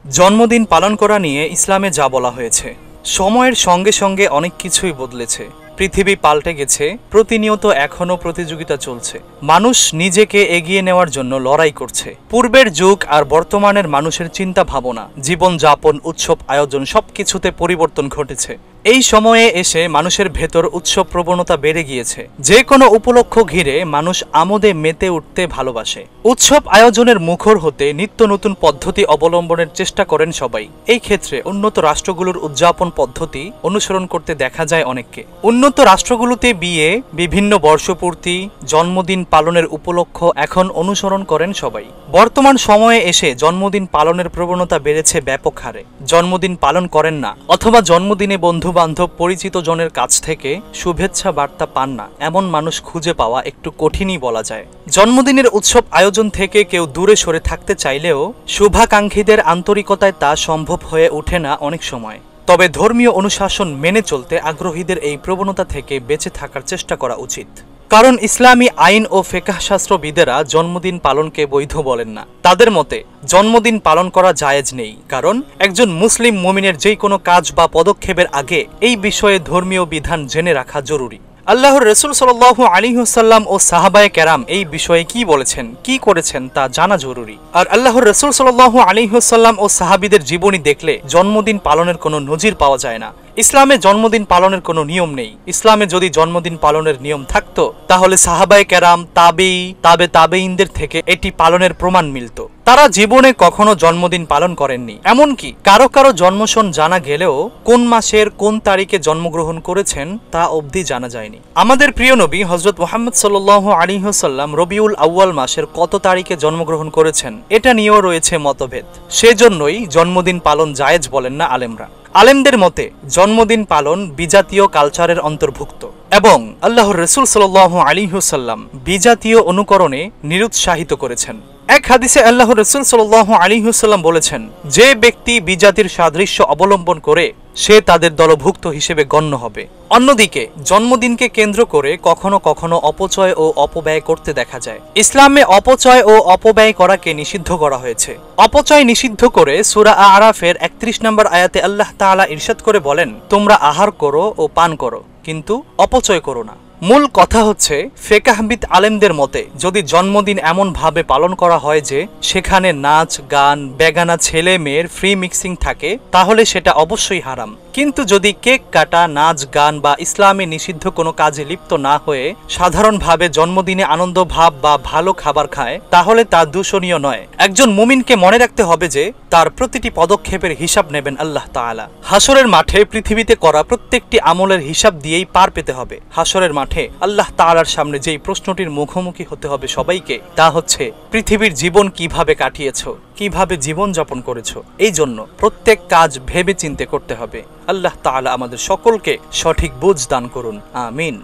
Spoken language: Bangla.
জন্মদিন পালন করা নিয়ে ইসলামে যা বলা হয়েছে, সময়ের সঙ্গে সঙ্গে অনেক কিছুই বদলেছে। পৃথিবী পাল্টে গেছে, প্রতিনিয়ত এখনও প্রতিযোগিতা চলছে। মানুষ নিজেকে এগিয়ে নেওয়ার জন্য লড়াই করছে। পূর্বের যুগ আর বর্তমানের মানুষের চিন্তা ভাবনা, জীবনযাপন, উৎসব আয়োজন সবকিছুতে পরিবর্তন ঘটেছে। এই সময়ে এসে মানুষের ভেতর উৎসব প্রবণতা বেড়ে গিয়েছে। যে কোনো উপলক্ষ ঘিরে মানুষ আমোদে মেতে উঠতে ভালোবাসে। উৎসব আয়োজনের মুখর হতে নিত্য নতুন পদ্ধতি অবলম্বনের চেষ্টা করেন সবাই। এই ক্ষেত্রে উন্নত রাষ্ট্রগুলোর উদযাপন পদ্ধতি অনুসরণ করতে দেখা যায় অনেককে। উন্নত রাষ্ট্রগুলোতে বিয়ে, বিভিন্ন বর্ষপূর্তি, জন্মদিন পালনের উপলক্ষ এখন অনুসরণ করেন সবাই। বর্তমান সময়ে এসে জন্মদিন পালনের প্রবণতা বেড়েছে ব্যাপক হারে। জন্মদিন পালন করেন না অথবা জন্মদিনে বন্ধু বান্ধব পরিচিত জনের কাছ থেকে শুভেচ্ছা বার্তা পান না, এমন মানুষ খুঁজে পাওয়া একটু কঠিনই বলা যায়। জন্মদিনের উৎসব আয়োজন থেকে কেউ দূরে সরে থাকতে চাইলেও শুভাকাঙ্ক্ষীদের আন্তরিকতায় তা সম্ভব হয়ে ওঠে না অনেক সময়। তবে ধর্মীয় অনুশাসন মেনে চলতে আগ্রহীদের এই প্রবণতা থেকে বেঁচে থাকার চেষ্টা করা উচিত। কারণ ইসলামী আইন ও ফিকহশাস্ত্রবিদেরা জন্মদিন পালনকে বৈধ বলেন না। তাদের মতে জন্মদিন পালন করা জায়েজ নেই, কারণ একজন মুসলিম মুমিনের যে কোনো কাজ বা পদক্ষেপের আগে এই বিষয়ে ধর্মীয় বিধান জেনে রাখা জরুরি। আল্লাহর রাসূল সাল্লাল্লাহু আলাইহি ওয়াসাল্লাম ও সাহাবায়ে কেরাম এই বিষয়ে কি বলেছেন, কি করেছেন তা জানা জরুরি। আর আল্লাহর রাসূল সাল্লাল্লাহু আলাইহি ওয়াসাল্লাম ও সাহাবীদের জীবনী দেখলে জন্মদিন পালনের কোনো নজির পাওয়া যায় না। ইসলামে জন্মদিন পালনের কোনো নিয়ম নেই। ইসলামে যদি জন্মদিন পালনের নিয়ম থাকতো তাহলে সাহাবায়ে কেরাম, তাবেঈনদের থেকে এটি পালনের প্রমাণ মিলত। তারা জীবনে কখনো জন্মদিন পালন করেননি। এমনকি কারো কারো জন্মসন জানা গেলেও কোন মাসের কোন তারিখে জন্মগ্রহণ করেছেন তা অবধি জানা যায়নি। আমাদের প্রিয় নবী হযরত মুহাম্মদ সাল্লাল্লাহু আলাইহি ওয়াসাল্লাম রবিউল আউয়াল মাসের কত তারিখে জন্মগ্রহণ করেছেন এটা নিয়েও রয়েছে মতভেদ। সেজন্যই জন্মদিন পালন জায়েজ বলেন না আলেমরা। আলেমদের মতে জন্মদিন পালন বিজাতীয় কালচারের অন্তর্ভুক্ত এবং আল্লাহর রাসূল সাল্লাল্লাহু আলাইহি ওয়াসাল্লাম বিজাতীয় অনুকরণে নিরুৎসাহিত করেছেন। এক হাদিসে আল্লাহর রাসূল সাল্লাল্লাহু আলাইহি ওয়াসাল্লাম বলেছেন, যে ব্যক্তি বিজাতির সাদৃশ্য অবলম্বন করে সে তাদের দলভুক্ত হিসেবে গণ্য হবে। অন্যদিকে জন্মদিনকে কেন্দ্র করে কখনো কখনো অপচয় ও অপব্যয় করতে দেখা যায়। ইসলামে অপচয় ও অপব্যয় করাকে নিষিদ্ধ করা হয়েছে। অপচয় নিষিদ্ধ করে সূরা আরাফের ৩১ নম্বর আয়াতে আল্লাহ তাআলা ইরশাদ করে বলেন, তোমরা আহার করো ও পান করো, কিন্তু অপচয় করো না। মূল কথা হচ্ছে, ফিকহবিদ আলেমদের মতে যদি জন্মদিন এমন ভাবে পালন করা হয় যে সেখানে নাচ গান, বেগানা ছেলে মেয়ের ফ্রি মিক্সিং থাকে, তাহলে সেটা অবশ্যই হারাম। কিন্তু যদি কেক কাটা, নাচ গান বা ইসলামে নিষিদ্ধ কোনো কাজে লিপ্ত না হয়ে সাধারণভাবে জন্মদিনে আনন্দ ভাব বা ভালো খাবার খায়, তাহলে তা দূষণীয় নয়। একজন মুমিনকে মনে রাখতে হবে যে তার প্রতিটি পদক্ষেপের হিসাব নেবেন আল্লাহ তাআলা। হাসরের মাঠে পৃথিবীতে করা প্রত্যেকটি আমলের হিসাব দিয়েই পার পেতে হবে। হাসরের মাঠে আল্লাহ তাআলার সামনে যেই প্রশ্নটির মুখোমুখি হতে হবে সবাইকে, তা হচ্ছে পৃথিবীর জীবন কিভাবে কাটিয়েছো, কিভাবে জীবন যাপন করেছো। এই জন্য প্রত্যেক কাজ ভেবে চিন্তে করতে হবে। আল্লাহ তাআলা আমাদের সকলকে সঠিক বুঝ দান করুন। আমিন।